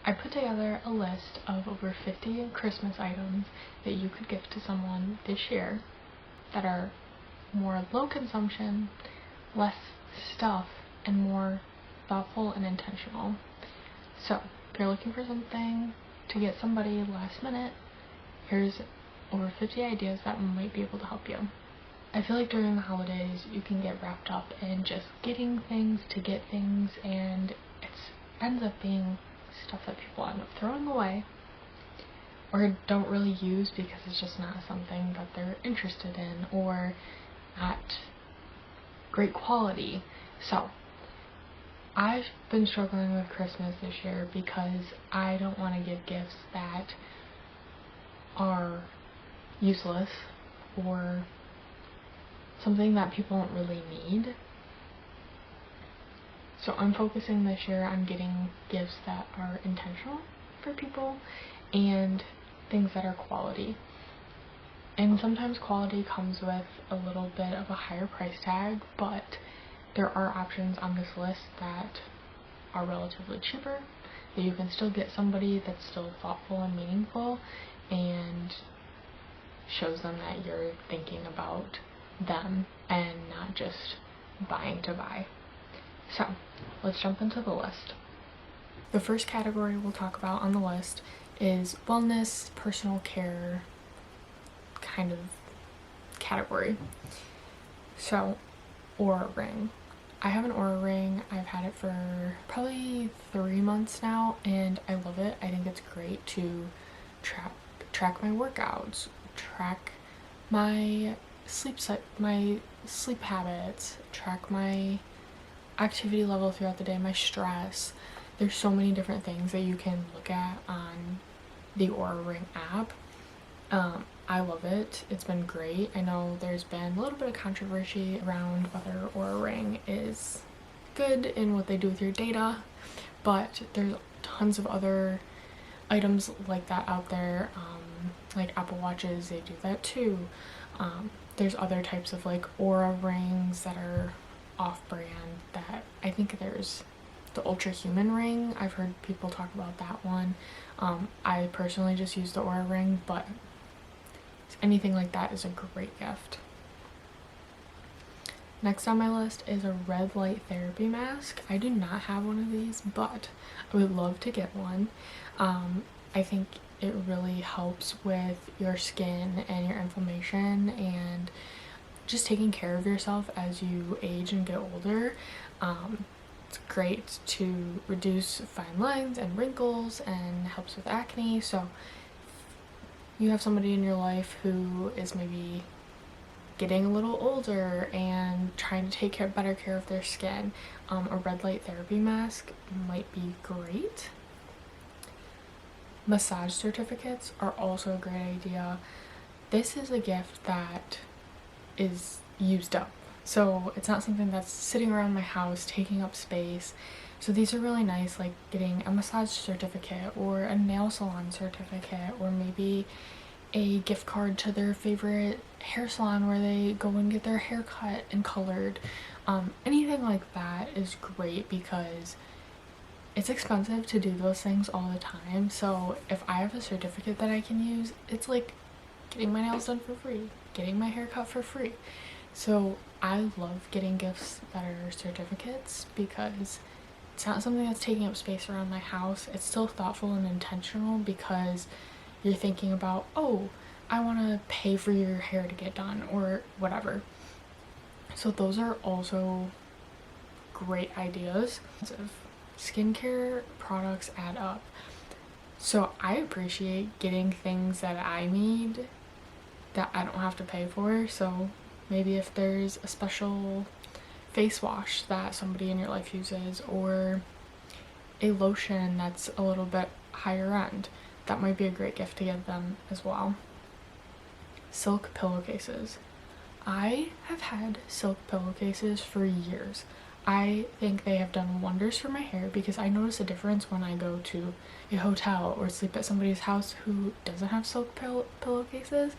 I put together a list of over 50 Christmas items that you could gift to someone this year that are more low consumption, less stuff, and more thoughtful and intentional. So, if you're looking for something to get somebody last minute, here's over 50 ideas that might be able to help you. I feel like during the holidays you can get wrapped up in just getting things to get things, and it ends up being stuff that people end up throwing away or don't really use because it's just not something that they're interested in or at great quality. So I've been struggling with Christmas this year because I don't want to give gifts that are useless or something that people don't really need. So I'm focusing this year on getting gifts that are intentional for people and things that are quality. And sometimes quality comes with a little bit of a higher price tag, but there are options on this list that are relatively cheaper, that you can still get somebody that's still thoughtful and meaningful and shows them that you're thinking about them and not just buying to buy. So let's jump into the list. The first category we'll talk about on the list is wellness, personal care kind of category. So, Aura ring. I have an Aura ring. I've had it for probably 3 months now and I love it. I think it's great to track my workouts, track my sleep habits, track my activity level throughout the day, my stress. There's so many different things that you can look at on the Aura ring app. I love it. It's been great. I know there's been a little bit of controversy around whether Aura ring is good in what they do with your data, but there's tons of other items like that out there. Like Apple Watches, they do that too. There's other types of like Aura rings that are off-brand that I think there's the Ultra Human ring. I've heard people talk about that one. I personally just use the Aura ring, but anything like that is a great gift. Next on my list is a red light therapy mask. I do not have one of these, but I would love to get one. I think it really helps with your skin and your inflammation and just taking care of yourself as you age and get older. It's great to reduce fine lines and wrinkles and helps with acne. So you have somebody in your life who is maybe getting a little older and trying to take better care of their skin, a red light therapy mask might be great. Massage certificates are also a great idea. This is a gift that is used up, so it's not something that's sitting around my house taking up space. So these are really nice, like getting a massage certificate or a nail salon certificate, or maybe a gift card to their favorite hair salon where they go and get their hair cut and colored. Anything like that is great because it's expensive to do those things all the time. So if I have a certificate that I can use, it's like getting my nails done for free, getting my hair cut for free. So I love getting gifts that are certificates because it's not something that's taking up space around my house. It's still thoughtful and intentional because you're thinking about, oh, I want to pay for your hair to get done or whatever. So those are also great ideas. Skincare products add up. So I appreciate getting things that I need that I don't have to pay for. So maybe if there's a special face wash that somebody in your life uses, or a lotion that's a little bit higher end, that might be a great gift to give them as well. Silk pillowcases. I have had silk pillowcases for years. I think they have done wonders for my hair because I notice a difference when I go to a hotel or sleep at somebody's house who doesn't have silk pillowcases,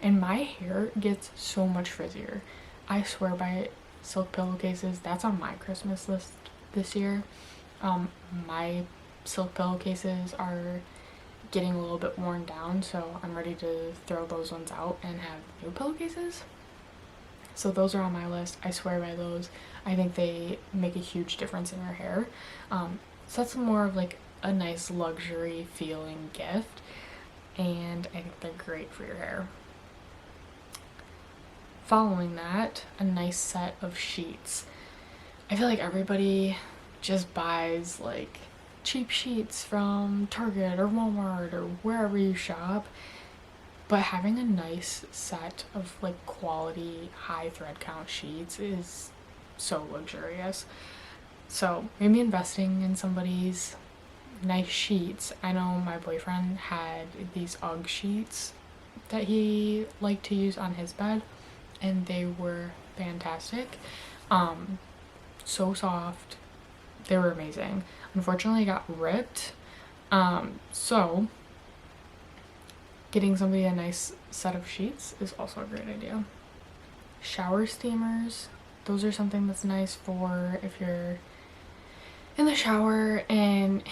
and my hair gets so much frizzier. I swear by silk pillowcases. That's on my Christmas list this year. My silk pillowcases are getting a little bit worn down, so I'm ready to throw those ones out and have new pillowcases. So those are on my list. I swear by those. I think they make a huge difference in your hair. So that's more of like a nice luxury feeling gift, and I think they're great for your hair. Following that, a nice set of sheets. I feel like everybody just buys like cheap sheets from Target or Walmart or wherever you shop, but having a nice set of like quality high thread count sheets is so luxurious. So maybe investing in somebody's nice sheets. I know my boyfriend had these UGG sheets that he liked to use on his bed, and they were fantastic. So soft. They were amazing. Unfortunately, I got ripped. So getting somebody a nice set of sheets is also a great idea. Shower steamers. Those are something that's nice for if you're in the shower and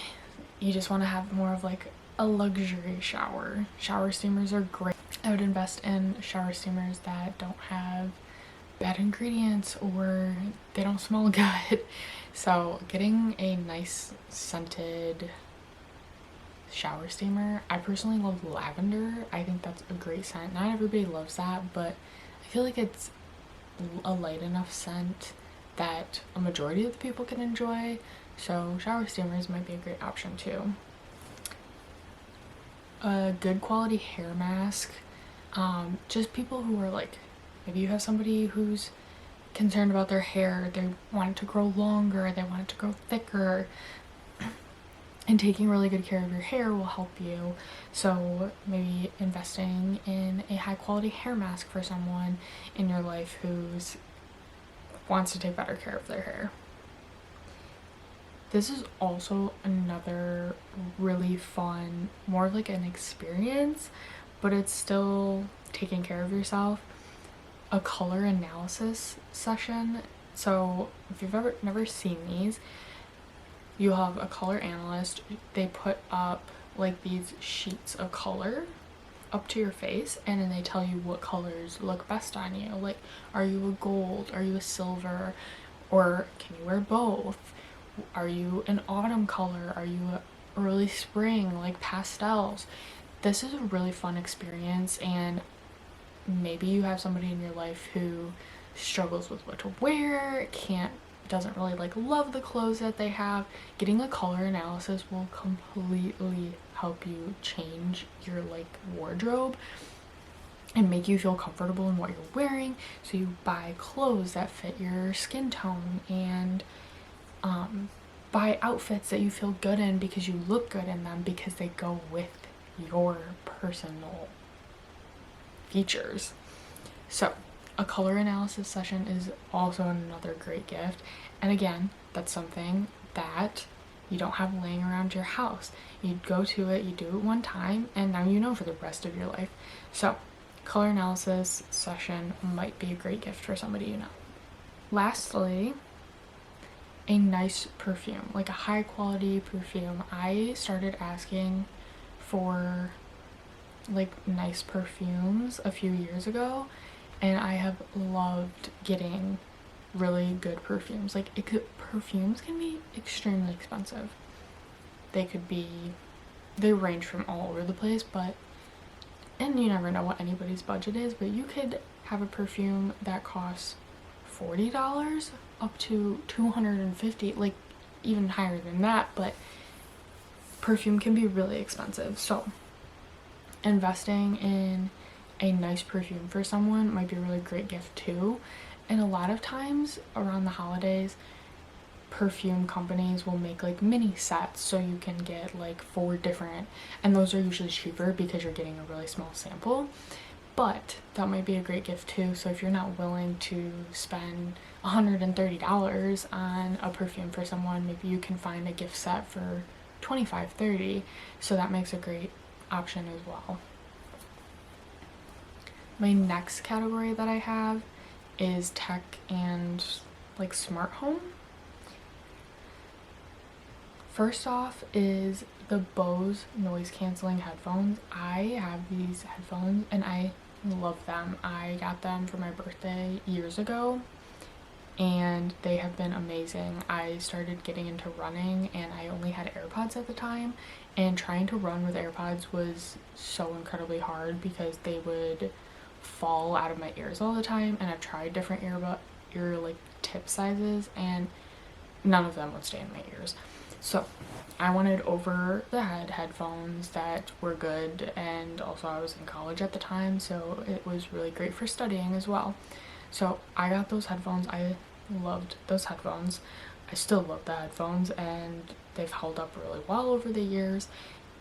you just want to have more of like a luxury shower. Shower steamers are great. I would invest in shower steamers that don't have bad ingredients or they don't smell good. So getting a nice scented shower steamer. I personally love lavender. I think that's a great scent. Not everybody loves that, but I feel like it's a light enough scent that a majority of the people can enjoy. So shower steamers might be a great option too. A good quality hair mask. Just people who are like, maybe you have somebody who's concerned about their hair, they want it to grow longer, they want it to grow thicker, and taking really good care of your hair will help you. So maybe investing in a high quality hair mask for someone in your life who's wants to take better care of their hair. This is also another really fun, more of like an experience, but it's still taking care of yourself. A color analysis session. So if you've never seen these, you have a color analyst. They put up like these sheets of color up to your face, and then they tell you what colors look best on you. Like, are you a gold? Are you a silver? Or can you wear both? Are you an autumn color? Are you a early spring, like pastels? This is a really fun experience, and maybe you have somebody in your life who struggles with what to wear, doesn't really like love the clothes that they have. Getting a color analysis will completely help you change your like wardrobe and make you feel comfortable in what you're wearing, so you buy clothes that fit your skin tone, and buy outfits that you feel good in because you look good in them, because they go with your personal features. So a color analysis session is also another great gift, and again, that's something that you don't have laying around your house. You go to it, you do it one time, and now you know for the rest of your life. So color analysis session might be a great gift for somebody you know. Lastly, a nice perfume, like a high quality perfume. I started asking for like nice perfumes a few years ago, and I have loved getting really good perfumes. Like perfumes can be extremely expensive. They range from all over the place, and you never know what anybody's budget is, but you could have a perfume that costs $40 up to $250, like even higher than that, but perfume can be really expensive. So investing in a nice perfume for someone might be a really great gift too. And a lot of times around the holidays, perfume companies will make like mini sets, so you can get like 4 different, and those are usually cheaper because you're getting a really small sample, but that might be a great gift too. So if you're not willing to spend $130 on a perfume for someone, maybe you can find a gift set for $25-30, so that makes a great option as well. My next category that I have is tech and like smart home. First off is the Bose noise canceling headphones. I have these headphones and I love them. I got them for my birthday years ago and they have been amazing. I started getting into running and I only had AirPods at the time, and trying to run with AirPods was so incredibly hard because they would fall out of my ears all the time, and I've tried different ear like tip sizes and none of them would stay in my ears. So I wanted over the head headphones that were good, and also I was in college at the time, so it was really great for studying as well. So I got those headphones. I loved those headphones. I still love the headphones and they've held up really well over the years,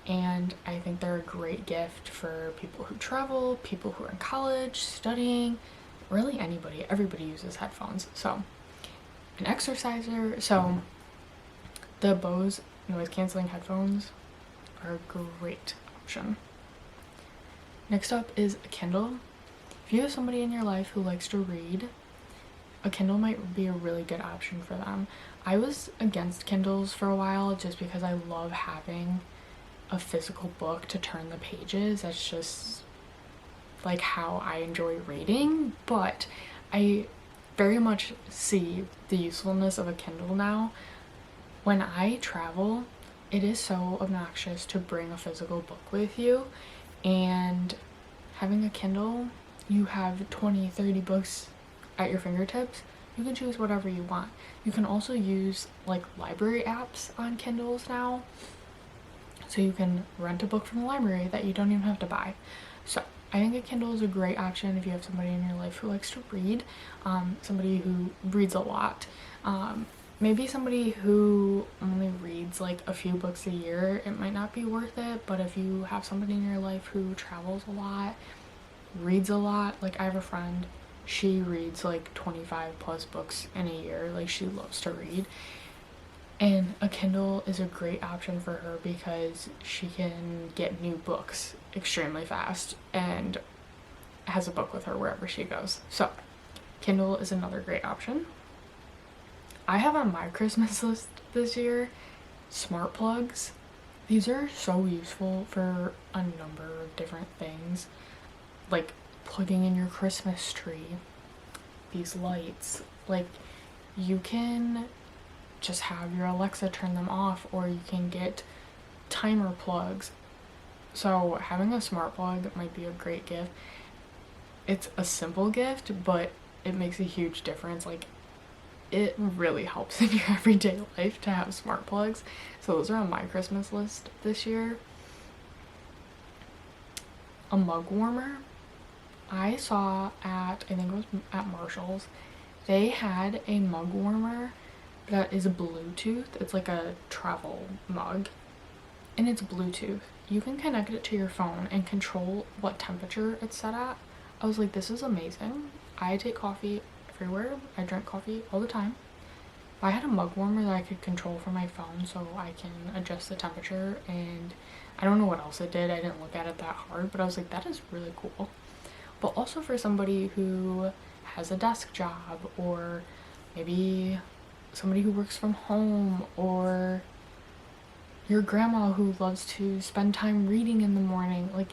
and I think they're a great gift for people who travel, people who are in college, studying, really anybody. Everybody uses headphones. So an exerciser. So the Bose noise cancelling headphones are a great option. Next up is a Kindle. If you have somebody in your life who likes to read, a Kindle might be a really good option for them. I was against Kindles for a while just because I love having a physical book to turn the pages. That's just like how I enjoy reading, but I very much see the usefulness of a Kindle now. When I travel, it is so obnoxious to bring a physical book with you, and having a Kindle, you have 20-30 books at your fingertips. You can choose whatever you want. You can also use like library apps on Kindles now, so you can rent a book from the library that you don't even have to buy. So I think a Kindle is a great option if you have somebody in your life who likes to read, somebody who reads a lot, maybe somebody who only reads like a few books a year. It might not be worth it, but if you have somebody in your life who travels a lot, reads a lot, like I have a friend, she reads like 25 plus books in a year. Like, she loves to read, and a Kindle is a great option for her because she can get new books extremely fast and has a book with her wherever she goes. So Kindle is another great option. I have on my Christmas list this year smart plugs. These are so useful for a number of different things, like plugging in your Christmas tree, these lights. Like, you can just have your Alexa turn them off, or you can get timer plugs. So having a smart plug might be a great gift. It's a simple gift, but it makes a huge difference. Like, it really helps in your everyday life to have smart plugs. So those are on my Christmas list this year. A mug warmer. I saw at, I think it was at Marshall's, they had a mug warmer that is Bluetooth. It's like a travel mug, and it's Bluetooth. You can connect it to your phone and control what temperature it's set at. I was like, this is amazing. I take coffee everywhere. I drink coffee all the time. If I had a mug warmer that I could control from my phone so I can adjust the temperature, and I don't know what else it did. I didn't look at it that hard, but I was like, that is really cool. But also for somebody who has a desk job, or maybe somebody who works from home, or your grandma who loves to spend time reading in the morning. Like,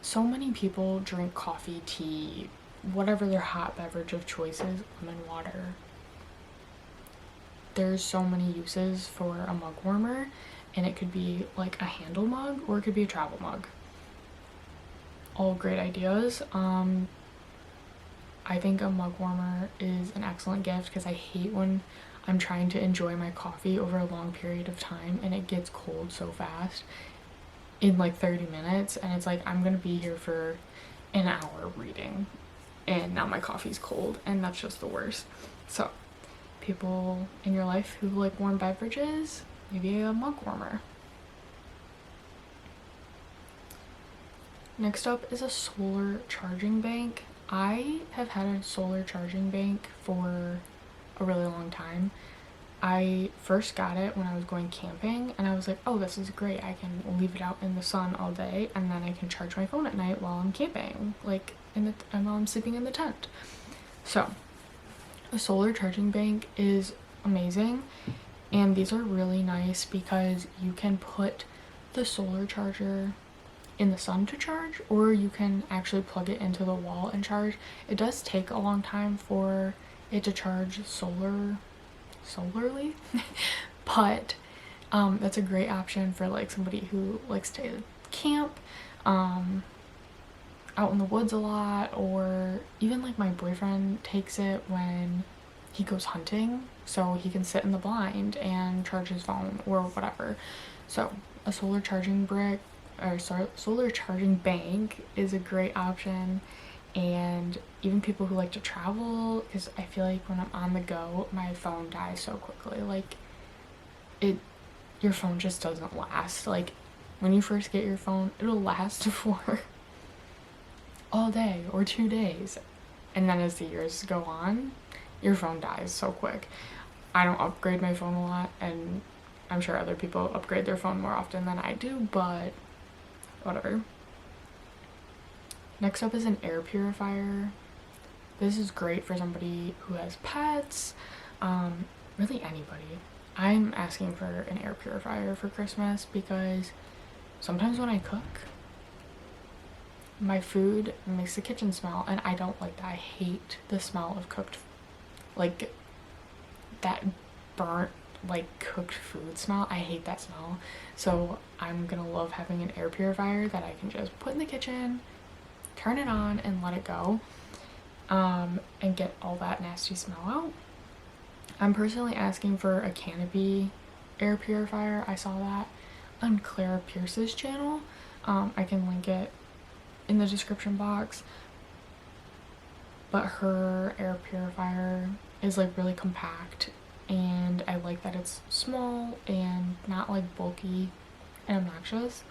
so many people drink coffee, tea, whatever their hot beverage of choice is, lemon water. There's so many uses for a mug warmer, and it could be like a handle mug or it could be a travel mug. All great ideas. I think a mug warmer is an excellent gift because I hate when I'm trying to enjoy my coffee over a long period of time and it gets cold so fast in like 30 minutes, and it's like, I'm gonna be here for an hour reading and now my coffee's cold, and that's just the worst. So people in your life who like warm beverages, maybe a mug warmer. Next up is a solar charging bank. I have had a solar charging bank for a really long time. I first got it when I was going camping, and I was like, oh, this is great. I can leave it out in the sun all day, and then I can charge my phone at night while I'm camping, like while I'm sleeping in the tent. So a solar charging bank is amazing. And these are really nice because you can put the solar charger in the sun to charge, or you can actually plug it into the wall and charge. It does take a long time for it to charge solarly, but that's a great option for like somebody who likes to camp out in the woods a lot, or even like my boyfriend takes it when he goes hunting, so he can sit in the blind and charge his phone or whatever. So a solar charging brick, or sorry, solar charging bank is a great option. And even people who like to travel, because I feel like when I'm on the go, my phone dies so quickly. Like your phone just doesn't last. Like when you first get your phone, it'll last for all day or 2 days, and then as the years go on, your phone dies so quick. I don't upgrade my phone a lot, and I'm sure other people upgrade their phone more often than I do, but whatever. Next up is an air purifier. This is great for somebody who has pets, really anybody. I'm asking for an air purifier for Christmas because sometimes when I cook, my food makes the kitchen smell, and I don't like that. I hate the smell of cooked, like that burnt, like cooked food smell. I hate that smell. So I'm gonna love having an air purifier that I can just put in the kitchen, turn it on, and let it go, and get all that nasty smell out. I'm personally asking for a canopy air purifier. I saw that on Clara Pierce's channel. I can link it in the description box, but her air purifier is like really compact, and I like that it's small and not like bulky and obnoxious.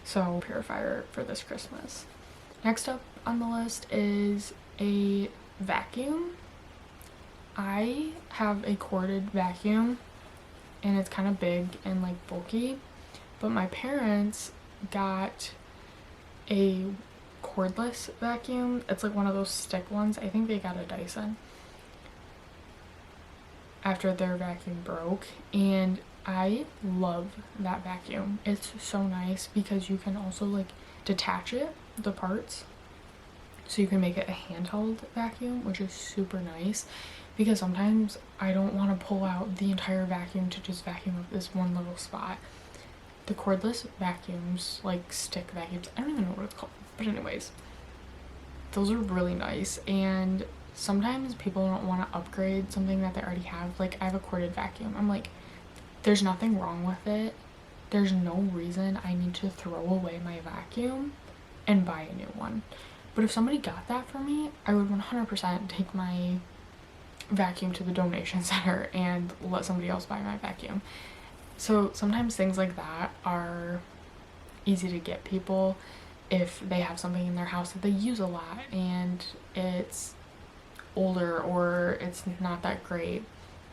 So purifier for this Christmas. Next up on the list is a vacuum. I have a corded vacuum, and it's kind of big and like bulky, but my parents got a cordless vacuum. It's like one of those stick ones. I think they got a Dyson after their vacuum broke, and I love that vacuum. It's so nice because you can also like detach it, the parts, so you can make it a handheld vacuum, which is super nice because sometimes I don't want to pull out the entire vacuum to just vacuum up this one little spot. The cordless vacuums, like stick vacuums, I don't even know what it's called, but anyways, those are really nice. And sometimes people don't want to upgrade something that they already have. Like I have a corded vacuum. I'm like, there's nothing wrong with it. There's no reason I need to throw away my vacuum and buy a new one. But if somebody got that for me, I would 100% take my vacuum to the donation center and let somebody else buy my vacuum. So sometimes things like that are easy to get people if they have something in their house that they use a lot and it's older or it's not that great,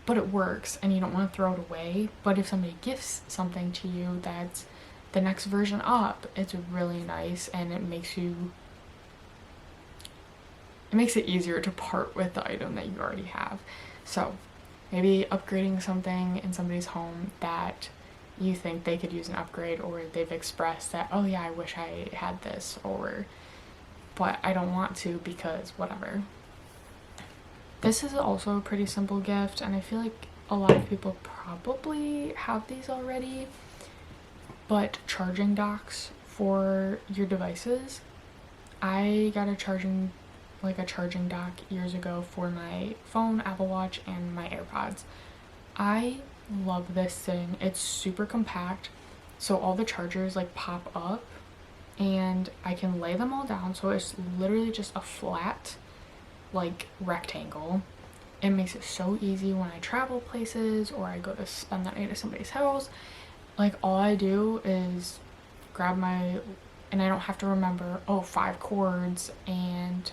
but it works and you don't want to throw it away. But if somebody gifts something to you that's the next version up, it's really nice, and it makes it easier to part with the item that you already have. So maybe upgrading something in somebody's home that you think they could use an upgrade, or they've expressed that, oh yeah, I wish I had this, or but I don't want to because whatever. This is also a pretty simple gift, and I feel like a lot of people probably have these already, but charging docks for your devices. I got a charging dock years ago for my phone, Apple Watch, and my AirPods. I love this thing. It's super compact, so all the chargers like pop up and I can lay them all down, so it's literally just a flat like rectangle. It makes it so easy when I travel places or I go to spend that night at somebody's house. Like all I do is grab and I don't have to remember 5 cords and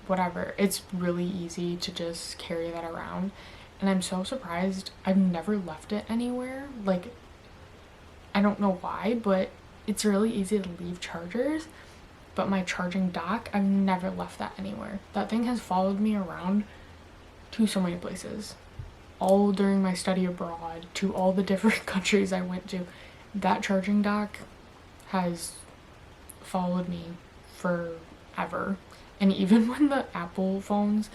whatever. It's really easy to just carry that around, and I'm so surprised I've never left it anywhere. Like I don't know why, but it's really easy to leave chargers, but my charging dock, I've never left that anywhere. That thing has followed me around to so many places. all during my study abroad to all the different countries I went to, that charging dock has followed me forever. And even when the Apple phones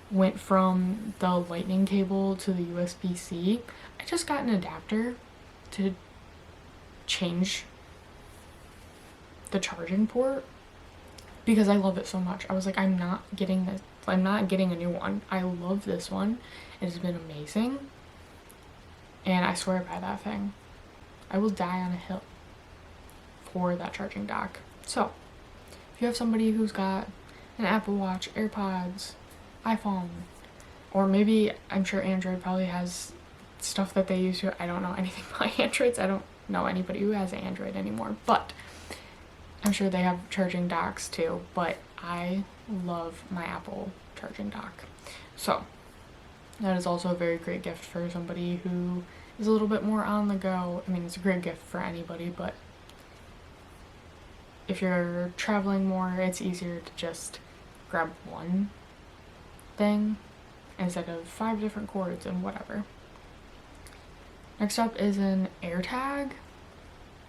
went from the lightning cable to the USB-C, I just got an adapter to change the charging port because I love it so much. I was like, I'm not getting this. I'm not getting a new one. I love this one. It has been amazing. And I swear by that thing. I will die on a hill for that charging dock. So, if you have somebody who's got an Apple Watch, AirPods, iPhone, or maybe, I'm sure Android probably has stuff that they use to, I don't know anything about Androids. I don't know anybody who has an Android anymore, but I'm sure they have charging docks too, but I love my Apple charging dock. So that is also a very great gift for somebody who is a little bit more on the go. I mean, it's a great gift for anybody, but if you're traveling more, it's easier to just grab one thing instead of 5 different cords and whatever. Next up is an AirTag.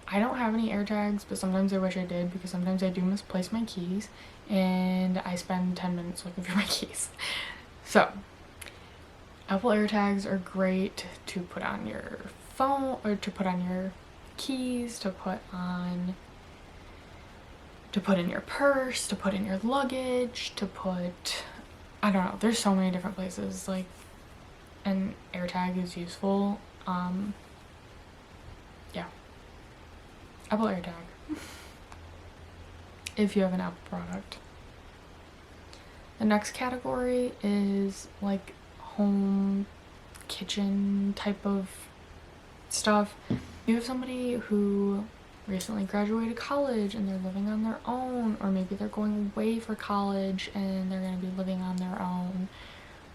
I don't have any AirTags, but sometimes I wish I did because sometimes I do misplace my keys and I spend 10 minutes looking for my keys. So, Apple AirTags are great to put on your phone or to put on your keys, to put in your purse, to put in your luggage, to put, I don't know, there's so many different places like an AirTag is useful. Yeah. Apple AirTag. If you have an Apple product. The next category is like home kitchen type of stuff. You have somebody who recently graduated college and they're living on their own, or maybe they're going away for college and they're going to be living on their own.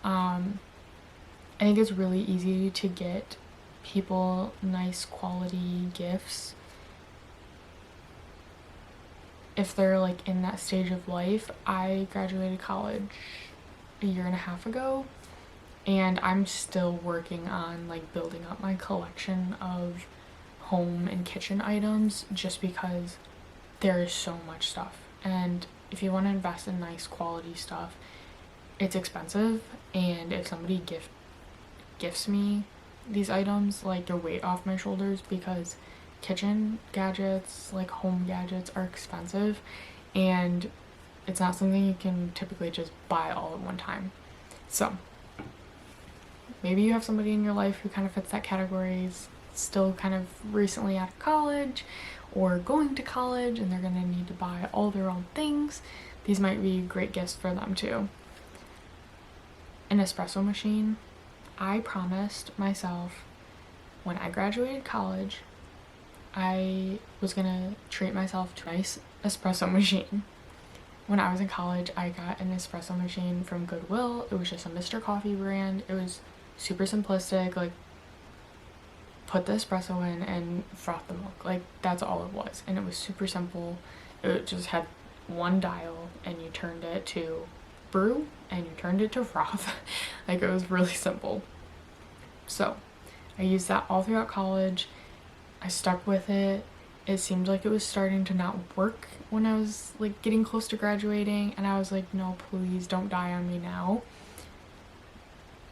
I think it's really easy to get people nice quality gifts if they're like in that stage of life. I graduated college a year and a half ago and I'm still working on like building up my collection of home and kitchen items just because there is so much stuff, and if you want to invest in nice quality stuff, it's expensive, and if somebody gifts me these items, like, they're weight off my shoulders because kitchen gadgets, like home gadgets, are expensive and it's not something you can typically just buy all at one time. So maybe you have somebody in your life who kind of fits that category, still kind of recently out of college or going to college, and they're going to need to buy all their own things. These might be great gifts for them too. An espresso machine. I promised myself when I graduated college I was gonna treat myself to a nice espresso machine. When I was in college, I got an espresso machine from Goodwill. It was just a Mr. Coffee brand. It was super simplistic, like put the espresso in and froth the milk. Like, that's all it was. And it was super simple. It just had one dial and you turned it to brew and you turned it to froth. Like, it was really simple. So I used that all throughout college. I stuck with it. It seemed like it was starting to not work when I was like getting close to graduating, and I was like, no, please don't die on me now.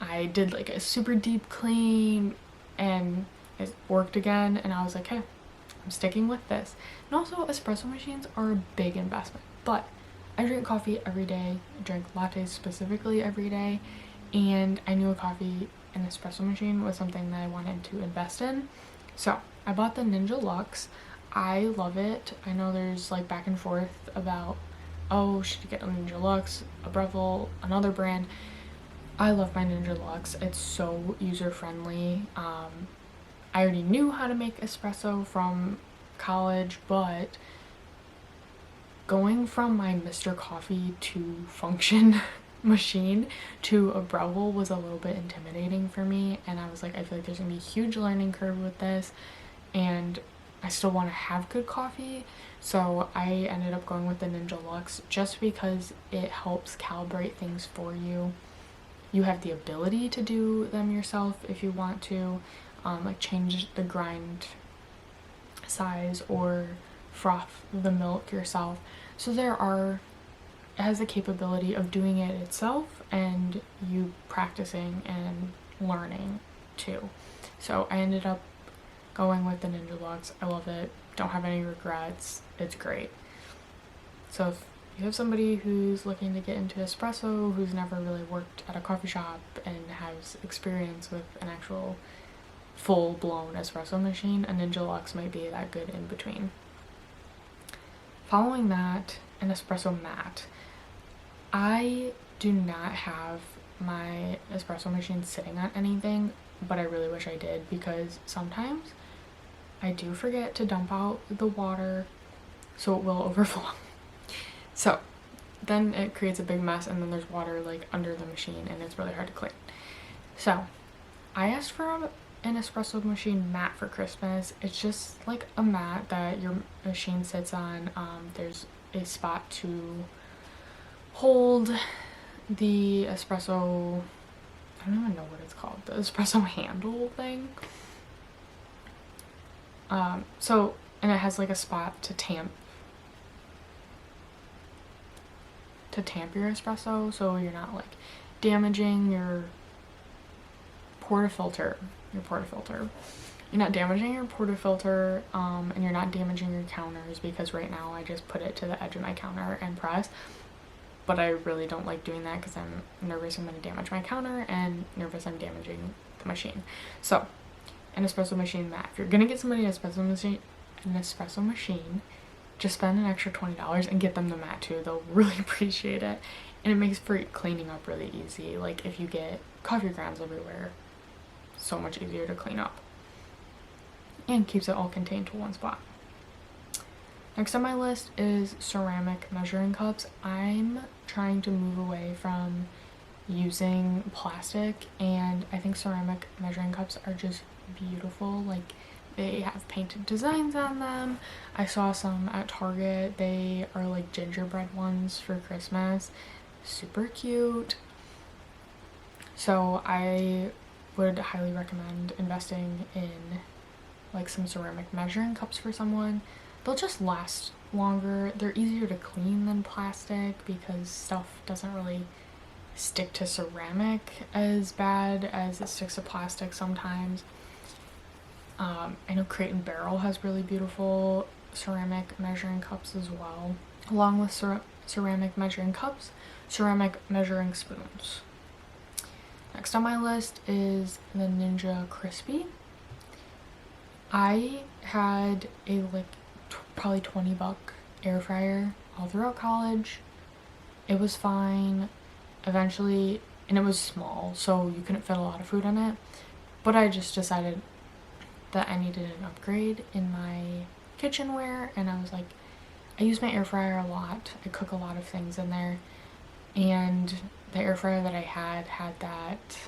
I did like a super deep clean and it worked again, and I was like, hey, I'm sticking with this. And also, espresso machines are a big investment, but I drink coffee every day. I drink lattes specifically every day, and I knew an espresso machine was something that I wanted to invest in. So I bought the Ninja Luxe. I love it. I know there's like back and forth about, oh, should you get a Ninja Luxe, a Breville, another brand. I love my Ninja Luxe. It's so user-friendly. I already knew how to make espresso from college, but going from my Mr. Coffee to Function machine to a Breville was a little bit intimidating for me, and I was like, I feel like there's gonna be a huge learning curve with this, and I still want to have good coffee. So I ended up going with the Ninja Luxe just because it helps calibrate things for you. You have the ability to do them yourself if you want to, like change the grind size or froth the milk yourself. So it has the capability of doing it itself and you practicing and learning too. So I ended up going with the Ninja Luxe. I love it. Don't have any regrets. It's great. So if you have somebody who's looking to get into espresso, who's never really worked at a coffee shop and has experience with an actual full-blown espresso machine, a Ninja Luxe might be that good in between. Following that, an espresso mat. I do not have my espresso machine sitting on anything, but I really wish I did, because sometimes I do forget to dump out the water, so it will overflow. So then it creates a big mess, and then there's water like under the machine and it's really hard to clean. So I asked for an espresso machine mat for Christmas. It's just like a mat that your machine sits on. There's a spot to hold the espresso, I don't even know what it's called, the espresso handle thing. And it has like a spot to tamp your espresso, so you're not like damaging your portafilter. You're not damaging your portafilter, and you're not damaging your counters, because right now I just put it to the edge of my counter and press. But I really don't like doing that because I'm nervous I'm going to damage my counter and nervous I'm damaging the machine. So, an espresso machine mat. If you're going to get somebody an espresso machine, just spend an extra $20 and get them the mat too. They'll really appreciate it. And it makes for cleaning up really easy. Like if you get coffee grounds everywhere, so much easier to clean up. And keeps it all contained to one spot. Next on my list is ceramic measuring cups. I'm trying to move away from using plastic, and I think ceramic measuring cups are just beautiful. Like, they have painted designs on them. I saw some at Target. They are like gingerbread ones for Christmas. Super cute. So I would highly recommend investing in like some ceramic measuring cups for someone. They'll just last longer. They're easier to clean than plastic because stuff doesn't really stick to ceramic as bad as it sticks to plastic sometimes. I know Crate and Barrel has really beautiful ceramic measuring cups as well. Along with ceramic measuring cups, ceramic measuring spoons. Next on my list is the Ninja Crispy. I had a probably $20 air fryer all throughout college. It was fine eventually, and it was small, so you couldn't fit a lot of food in it, but I just decided that I needed an upgrade in my kitchenware, and I was like, I use my air fryer a lot. I cook a lot of things in there, and the air fryer that I had that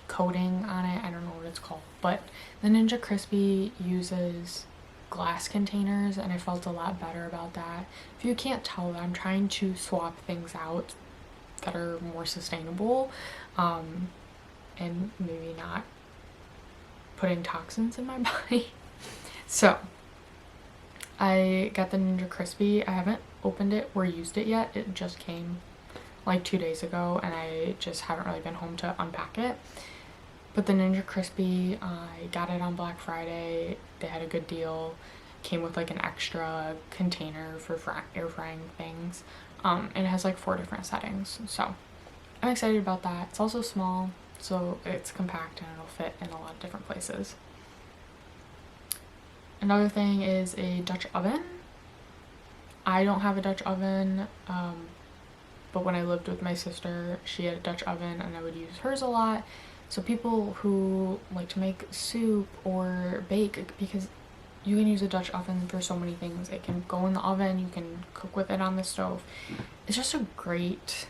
coating on it. I don't know what it's called, but the Ninja Crispy uses glass containers, and I felt a lot better about that. If you can't tell, I'm trying to swap things out that are more sustainable, and maybe not putting toxins in my body. So I got the Ninja Crispy. I haven't opened it or used it yet. It just came like 2 days ago, and I just haven't really been home to unpack it. But the Ninja Crispy, I got it on Black Friday. They had a good deal. Came with like an extra container for air frying things. And it has like 4 different settings. So I'm excited about that. It's also small, so it's compact and it'll fit in a lot of different places. Another thing is a Dutch oven. I don't have a Dutch oven, but when I lived with my sister, she had a Dutch oven and I would use hers a lot. So people who like to make soup or bake, because you can use a Dutch oven for so many things. It can go in the oven, you can cook with it on the stove. It's just a great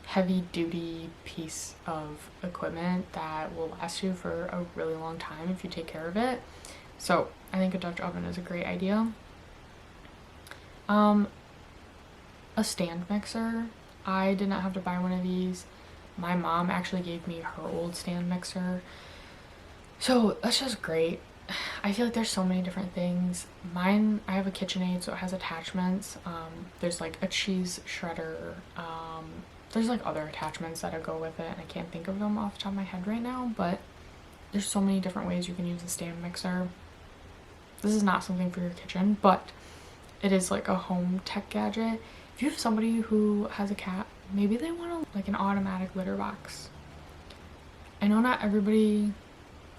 heavy duty piece of equipment that will last you for a really long time if you take care of it. So I think a Dutch oven is a great idea. A stand mixer. I did not have to buy one of these. My mom actually gave me her old stand mixer, so that's just great. I feel like there's so many different things. Mine, I have a KitchenAid, so it has attachments. There's like a cheese shredder. There's like other attachments that go with it, and I can't think of them off the top of my head right now, but there's so many different ways you can use a stand mixer. This is not something for your kitchen, but it is like a home tech gadget. If you have somebody who has a cat, maybe they want like an automatic litter box. I know not everybody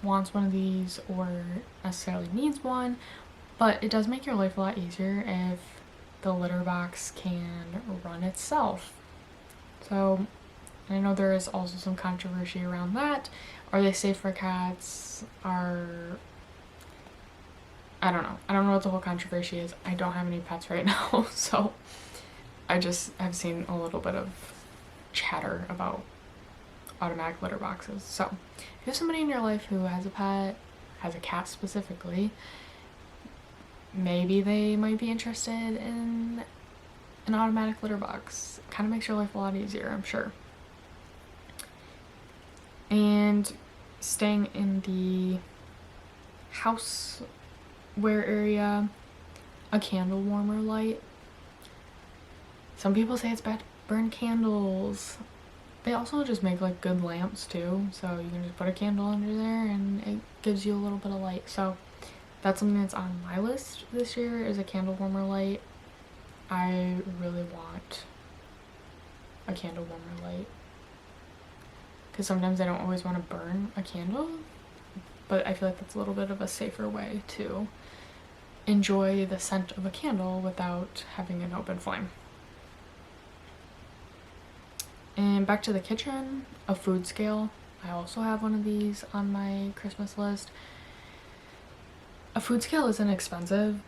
wants one of these or necessarily needs one, but it does make your life a lot easier if the litter box can run itself. So I know there is also some controversy around that. Are they safe for cats? I don't know. I don't know what the whole controversy is. I don't have any pets right now, so I just have seen a little bit of chatter about automatic litter boxes. So if you have somebody in your life who has a pet, has a cat specifically, maybe they might be interested in an automatic litter box. Kind of makes your life a lot easier, I'm sure. And staying in the houseware area, a candle warmer light. Some people say it's bad to burn candles. They also just make like good lamps too, so you can just put a candle under there and it gives you a little bit of light. So that's something that's on my list this year, is a candle warmer light. I really want a candle warmer light because sometimes I don't always want to burn a candle, but I feel like that's a little bit of a safer way to enjoy the scent of a candle without having an open flame. And back to the kitchen, a food scale. I also have one of these on my Christmas list. A food scale isn't expensive,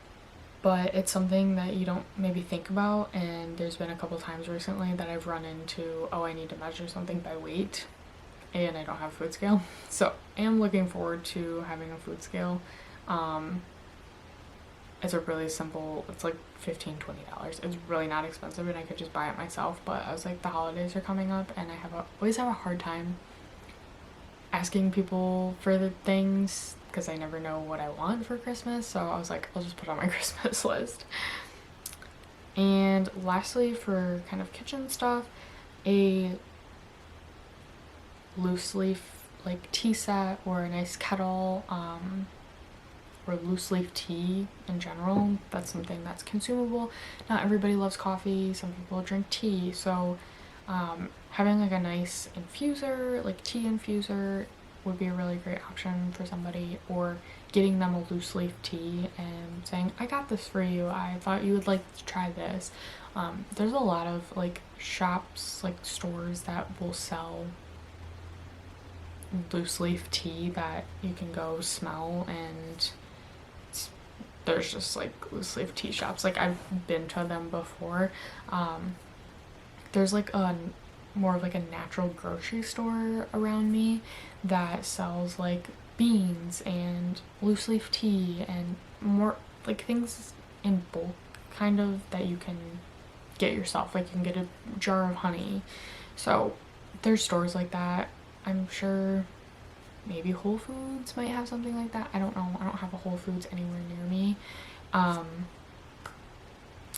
but it's something that you don't maybe think about, and there's been a couple times recently that I've run into, oh, I need to measure something by weight, and I don't have a food scale. So I am looking forward to having a food scale. It's a really simple, it's like $15-20. It's really not expensive, and I could just buy it myself, but I was like, the holidays are coming up, and I always have a hard time asking people for the things because I never know what I want for Christmas, so I was like, I'll just put it on my Christmas list. And lastly, for kind of kitchen stuff, a loose leaf like tea set or a nice kettle, or loose leaf tea in general. That's something that's consumable. Not everybody loves coffee, some people drink tea, so having like a nice infuser, like tea infuser, would be a really great option for somebody, or getting them a loose leaf tea and saying, I got this for you, I thought you would like to try this. There's a lot of like shops, like stores that will sell loose leaf tea that you can go smell, and there's just like loose leaf tea shops, like I've been to them before. There's like a more of like a natural grocery store around me that sells like beans and loose leaf tea and more like things in bulk kind of that you can get yourself. Like you can get a jar of honey. So there's stores like that. I'm sure maybe Whole Foods might have something like that. I don't know. I don't have a Whole Foods anywhere near me.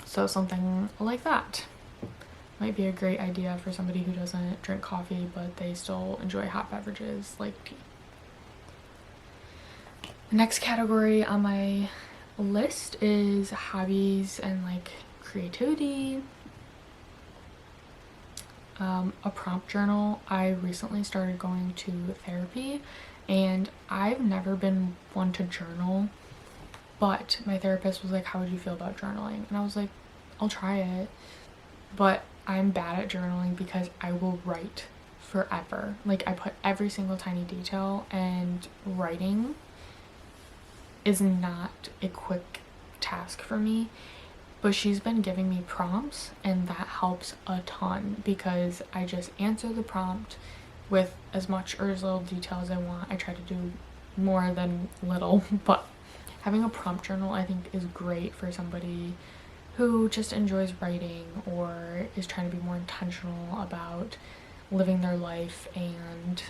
So something like that might be a great idea for somebody who doesn't drink coffee but they still enjoy hot beverages like tea. The next category on my list is hobbies and like creativity. A prompt journal. I recently started going to therapy, and I've never been one to journal, but my therapist was like, how would you feel about journaling? And I was like, I'll try it, but I'm bad at journaling because I will write forever. Like I put every single tiny detail, and writing is not a quick task for me. But she's been giving me prompts, and that helps a ton because I just answer the prompt with as much or as little detail as I want. I try to do more than little, but having a prompt journal I think is great for somebody who just enjoys writing or is trying to be more intentional about living their life and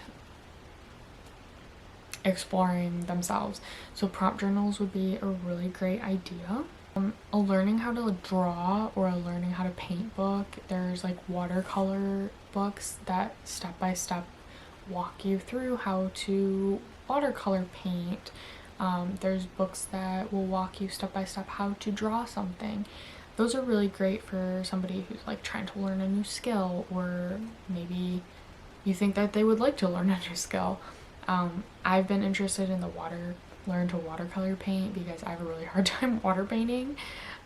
exploring themselves. So prompt journals would be a really great idea. A learning how to draw or a learning how to paint book. There's like watercolor books that step by step walk you through how to watercolor paint. There's books that will walk you step by step how to draw something. Those are really great for somebody who's like trying to learn a new skill, or maybe you think that they would like to learn a new skill. I've been interested in learn to watercolor paint because I have a really hard time water painting.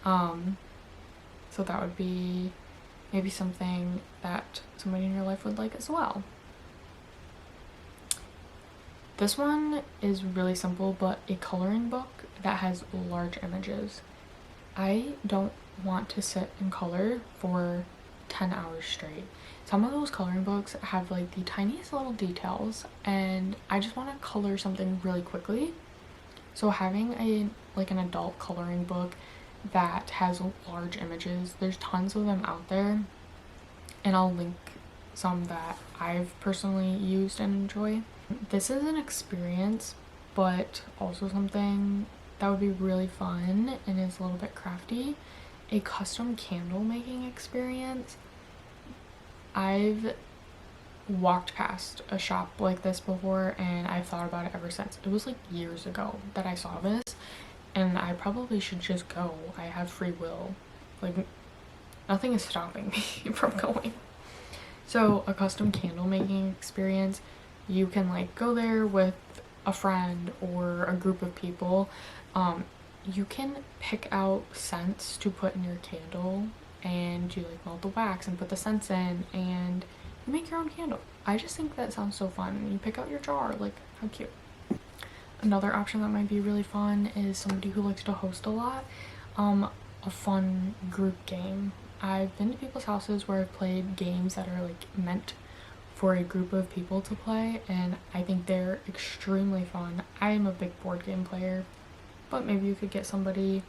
So that would be maybe something that somebody in your life would like as well. This one is really simple, but a coloring book that has large images. I don't want to sit and color for 10 hours straight. Some of those coloring books have like the tiniest little details, and I just want to color something really quickly. So having an adult coloring book that has large images, there's tons of them out there, and I'll link some that I've personally used and enjoy. This is an experience, but also something that would be really fun and is a little bit crafty. A custom candle making experience. I've walked past a shop like this before and I've thought about it ever since. It was like years ago that I saw this, and I probably should just go. I have free will. Like, nothing is stopping me from going. So a custom candle making experience, you can like go there with a friend or a group of people. You can pick out scents to put in your candle, and you like melt the wax and put the scents in, and you make your own candle. I just think that sounds so fun. You pick out your jar, like how cute. Another option that might be really fun is somebody who likes to host a lot, a fun group game. I've been to people's houses where I've played games that are like meant for a group of people to play, and I think they're extremely fun. I am a big board game player, but maybe you could get somebody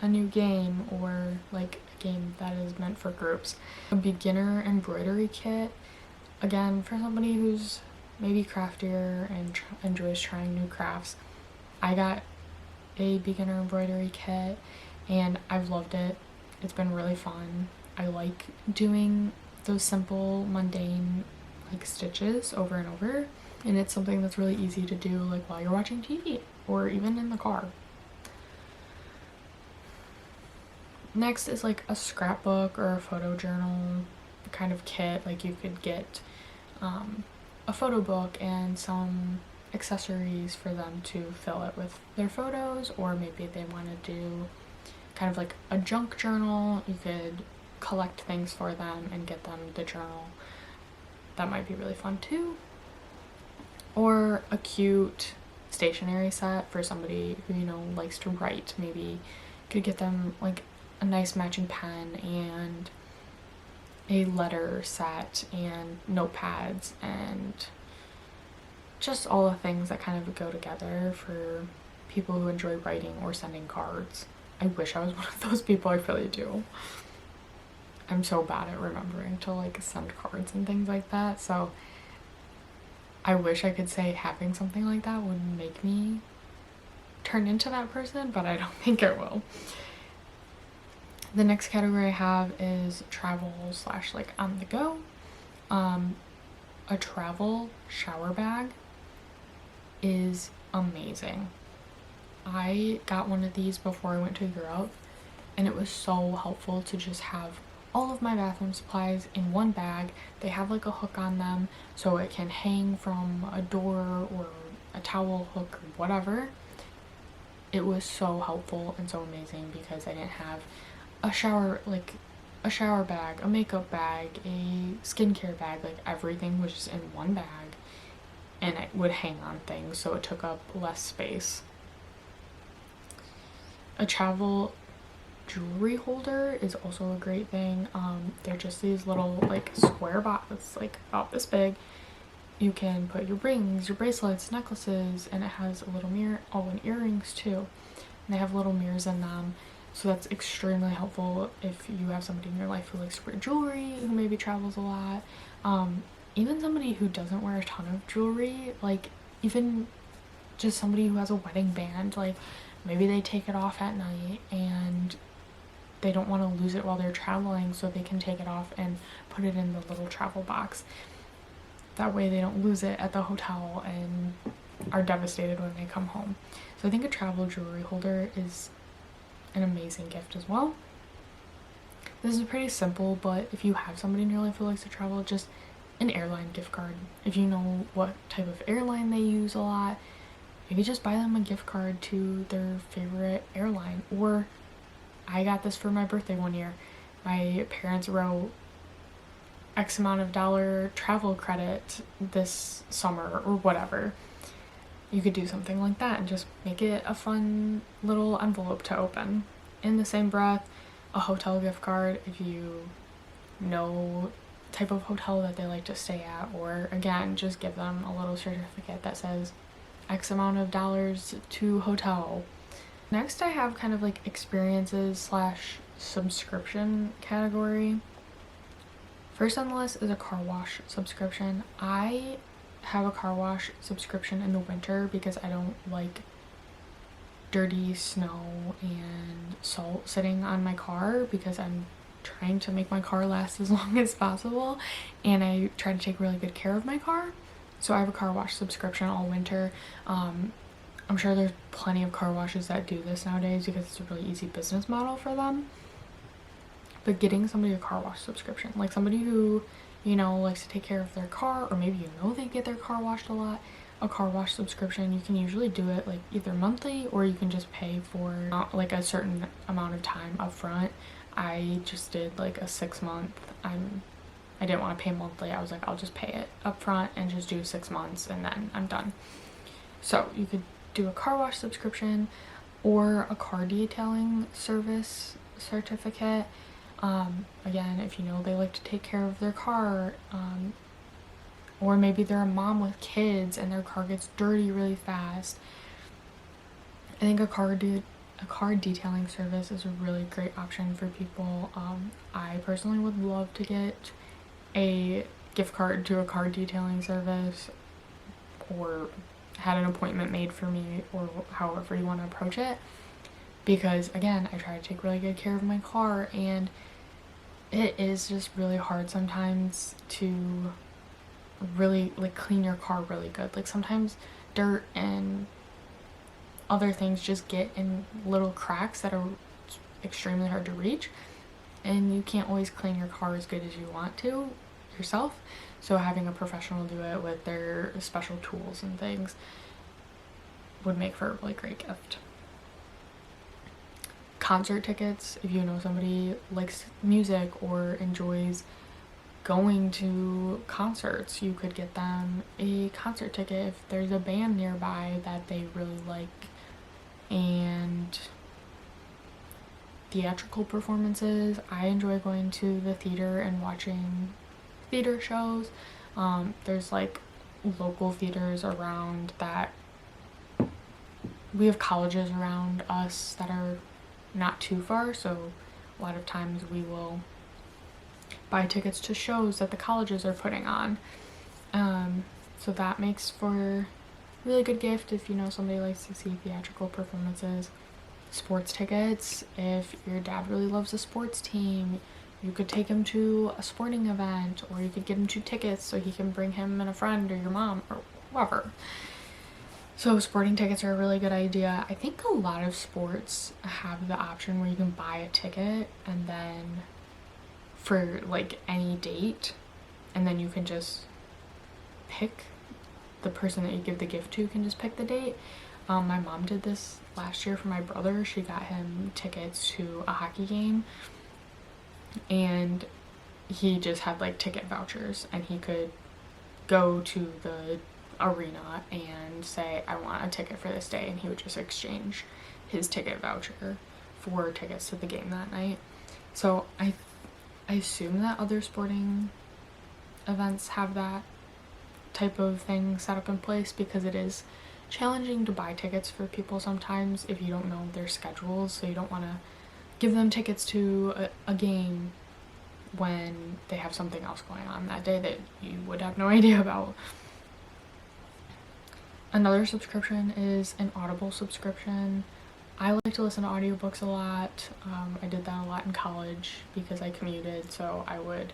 a new game, or like a game that is meant for groups. A beginner embroidery kit, again, for somebody who's maybe craftier and enjoys trying new crafts. I got a beginner embroidery kit and I've loved it. It's been really fun. I like doing those simple, mundane like stitches over and over, and it's something that's really easy to do like while you're watching TV or even in the car. Next is like a scrapbook or a photo journal kind of kit. Like you could get a photo book and some accessories for them to fill it with their photos, or maybe they want to do kind of like a junk journal. You could collect things for them and get them the journal. That might be really fun too. Or a cute stationery set for somebody who, you know, likes to write. Maybe you could get them like a nice matching pen and a letter set and notepads and just all the things that kind of go together for people who enjoy writing or sending cards. I wish I was one of those people. I really do. I'm so bad at remembering to like send cards and things like that, so I wish I could say having something like that would make me turn into that person, but I don't think it will. The next category I have is travel / like on the go. A travel shower bag is amazing. I got one of these before I went to Europe, and it was so helpful to just have all of my bathroom supplies in one bag. They have like a hook on them so it can hang from a door or a towel hook or whatever. It was so helpful and so amazing because I didn't have a shower bag, a makeup bag, a skincare bag. Like everything was just in one bag and it would hang on things, so it took up less space. A travel jewelry holder is also a great thing. They're just these little like square boxes, like about this big. You can put your rings, your bracelets, necklaces, and it has a little mirror. Oh, and earrings too. And they have little mirrors in them, so that's extremely helpful if you have somebody in your life who likes to wear jewelry, who maybe travels a lot. even somebody who doesn't wear a ton of jewelry, like even just somebody who has a wedding band, like maybe they take it off at night and they don't want to lose it while they're traveling, so they can take it off and put it in the little travel box. That way they don't lose it at the hotel and are devastated when they come home. So I think a travel jewelry holder is an amazing gift as well. This is pretty simple, but if you have somebody in your life who likes to travel, just an airline gift card. If you know what type of airline they use a lot, maybe just buy them a gift card to their favorite airline. Or I got this for my birthday one year. My parents wrote X amount of dollar travel credit this summer or whatever. You could do something like that and just make it a fun little envelope to open. In the same breath, a hotel gift card if you know type of hotel that they like to stay at, or again, just give them a little certificate that says X amount of dollars to hotel. Next, I have kind of like experiences / subscription category. First on the list is a car wash subscription. I have a car wash subscription in the winter because I don't like dirty snow and salt sitting on my car, because I'm trying to make my car last as long as possible and I try to take really good care of my car. So I have a car wash subscription all winter. I'm sure there's plenty of car washes that do this nowadays because it's a really easy business model for them. But getting somebody a car wash subscription, like somebody who, you know, likes to take care of their car, or maybe you know they get their car washed a lot, a car wash subscription, you can usually do it like either monthly or you can just pay for like a certain amount of time up front. I just did like a 6-month. I didn't want to pay monthly. I was like, I'll just pay it up front and just do 6 months and then I'm done. So you could do a car wash subscription or a car detailing service certificate. Again, if you know they like to take care of their car, or maybe they're a mom with kids and their car gets dirty really fast. I think a car detailing service is a really great option for people. I personally would love to get a gift card to a car detailing service, or had an appointment made for me, or however you want to approach it, because again, I try to take really good care of my car and it is just really hard sometimes to really like clean your car really good. Like sometimes dirt and other things just get in little cracks that are extremely hard to reach, and you can't always clean your car as good as you want to yourself. So having a professional do it with their special tools and things would make for a really great gift. Concert tickets, if you know somebody likes music or enjoys going to concerts, you could get them a concert ticket if there's a band nearby that they really like. And theatrical performances, I enjoy going to the theater and watching theater shows. There's like local theaters around that we have colleges around us that are not too far, so a lot of times we will buy tickets to shows that the colleges are putting on. So that makes for a really good gift if you know somebody likes to see theatrical performances. Sports tickets, if your dad really loves a sports team, you could take him to a sporting event, or you could get him 2 tickets so he can bring him and a friend or your mom or whoever. So sporting tickets are a really good idea. I think a lot of sports have the option where you can buy a ticket and then for like any date, and then you can just pick the person that you give the gift to can just pick the date. My mom did this last year for my brother. She got him tickets to a hockey game, and he just had like ticket vouchers, and he could go to the arena and say, I want a ticket for this day, and he would just exchange his ticket voucher for tickets to the game that night. So I assume that other sporting events have that type of thing set up in place, because it is challenging to buy tickets for people sometimes if you don't know their schedules. So you don't want to give them tickets to a game when they have something else going on that day that you would have no idea about. Another subscription is an Audible subscription. I like to listen to audiobooks a lot. I did that a lot in college because I commuted, so I would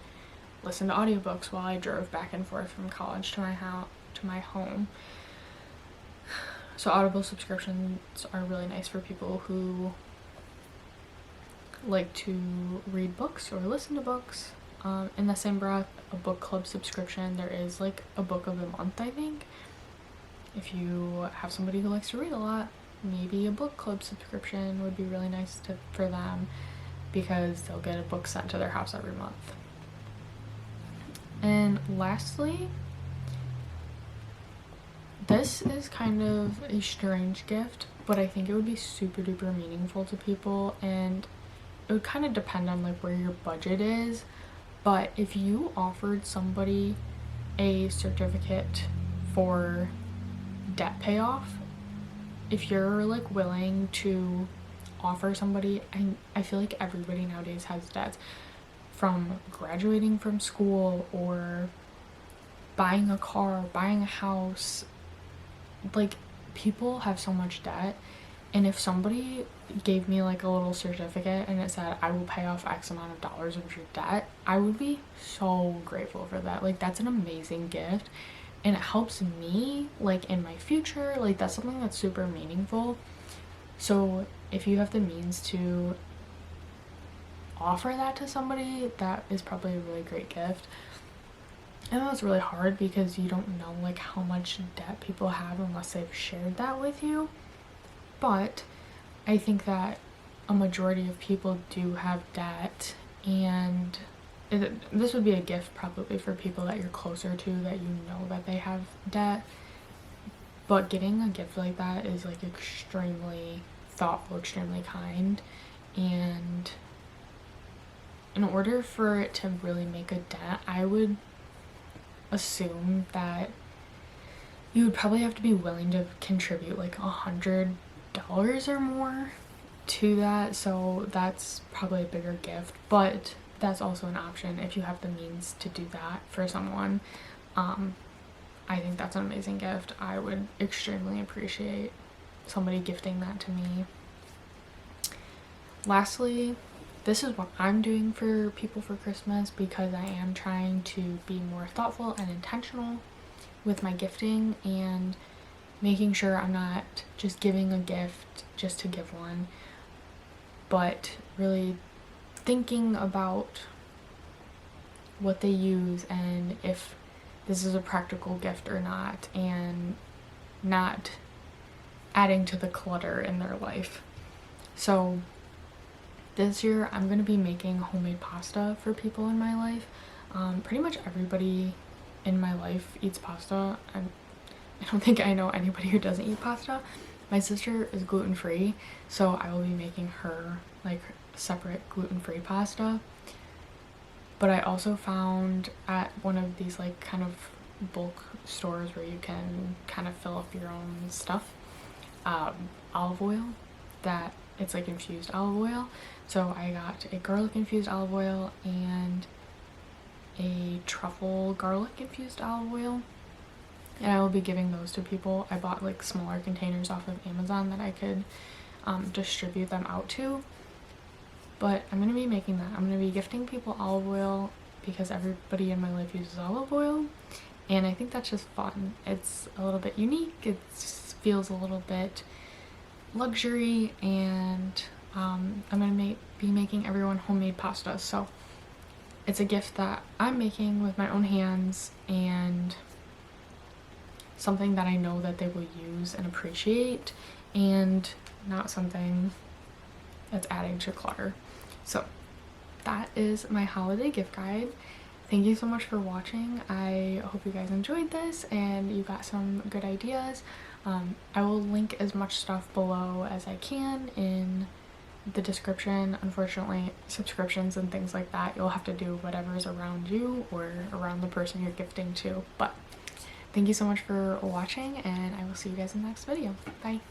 listen to audiobooks while I drove back and forth from college to my home. So Audible subscriptions are really nice for people who like to read books or listen to books. In the same breath, a book club subscription, there is like a book of the month, I think. If you have somebody who likes to read a lot, maybe a book club subscription would be really nice for them, because they'll get a book sent to their house every month. And lastly, this is kind of a strange gift, but I think it would be super duper meaningful to people, and it would kind of depend on like where your budget is. But if you offered somebody a certificate for debt payoff, if you're like willing to offer somebody, and I feel like everybody nowadays has debts, from graduating from school or buying a car, buying a house, like people have so much debt. And if somebody gave me like a little certificate and it said I will pay off X amount of dollars of your debt, I would be so grateful for that. Like that's an amazing gift, and it helps me like in my future. Like that's something that's super meaningful. So if you have the means to offer that to somebody, that is probably a really great gift. I know it's really hard because you don't know like how much debt people have unless they've shared that with you, but I think that a majority of people do have debt, and this would be a gift probably for people that you're closer to, that you know that they have debt. But getting a gift like that is like extremely thoughtful, extremely kind, and in order for it to really make a dent, I would assume that you would probably have to be willing to contribute like $100 or more to that. So that's probably a bigger gift, but that's also an option if you have the means to do that for someone. I think that's an amazing gift. I would extremely appreciate somebody gifting that to me. Lastly, this is what I'm doing for people for Christmas, because I am trying to be more thoughtful and intentional with my gifting, and making sure I'm not just giving a gift just to give one, but really thinking about what they use and if this is a practical gift or not, and not adding to the clutter in their life. So this year I'm going to be making homemade pasta for people in my life. Pretty much everybody in my life eats pasta. I don't think I know anybody who doesn't eat pasta. My sister is gluten-free, so I will be making her like separate gluten-free pasta. But I also found at one of these like kind of bulk stores where you can kind of fill up your own stuff, olive oil, that it's like infused olive oil. So I got a garlic infused olive oil and a truffle garlic infused olive oil, and I will be giving those to people. I bought like smaller containers off of Amazon that I could distribute them out to, but I'm going to be making that. I'm going to be gifting people olive oil because everybody in my life uses olive oil, and I think that's just fun. It's a little bit unique, it feels a little bit luxury, and I'm going to be making everyone homemade pasta. So it's a gift that I'm making with my own hands, and something that I know that they will use and appreciate, and not something that's adding to clutter. So that is my holiday gift guide. Thank you so much for watching. I hope you guys enjoyed this and you got some good ideas. I will link as much stuff below as I can in the description. Unfortunately, subscriptions and things like that, you'll have to do whatever is around you or around the person you're gifting to. But thank you so much for watching, and I will see you guys in the next video. Bye!